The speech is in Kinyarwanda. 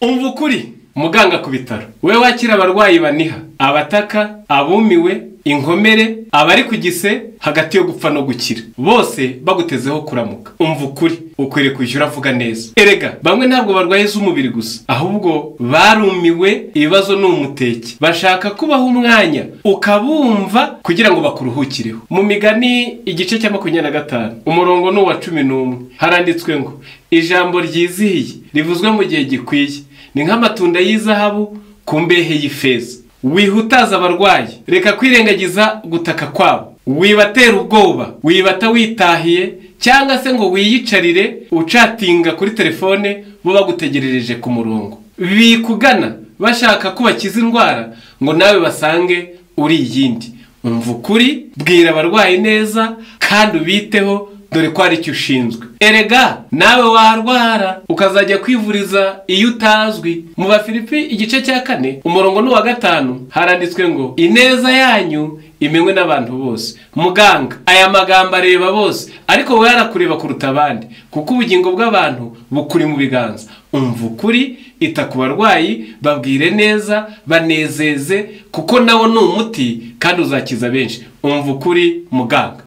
umva ukuri muganga ku bitaro, we wakira abarwayi baniha, abataka, abumiwe, inkomere, abari ku gise hagati yo gupfa no gukira, bose bagutezeho kuramuka. Umva ukuri, ukwiriye kwishyura avuga neza. Erega bamwe ntabwo barwaye z'umubiri gusa, ahubwo barumiwe, ibibazo ni umuteke, bashaka kubaha umwanya ukabumva kugira ngo bakuruhukireho. Mu Migani igice cya 25 umurongo ni uwa 11 haranditswe ngo ijambo ryizihiye rivuzwe mu gihe gikwiye ni nk'amatunda y'izahabu ku mbehe y'ifeza. Wihutaza abarwayi, reka kwirengagiza gutaka kwabo, wibatera ubwoba, wibata witahiye cyangwa se ngo wiyicarire ucatinga kuri telefone bo bagutegerereje ku murongo. Bikugana bashaka kubakiza indwara ngo nawe basange uri iyindi. Umva ukuri, bwira abarwayi neza kandi ubiteho, dore ko ari cyo ushinzwe. Erega nawe warwara ukazajya kwivuriza iyo utazwi. Mu Bafilipi igice cya 4 umurongo ni uwa 5 haranditswe ngo ineza yanyu imenywe n'abantu bose. Muganga, aya magambo areba bose, ariko wowe yarakureba kuruta abandi, kuko ubugingo bw'abantu bukuri mu biganza. Umva ukuri, ita ku barwayi, babwire neza, banezeze, kuko nawo ni umuti kandi uzakiza benshi. Umva ukuri muganga.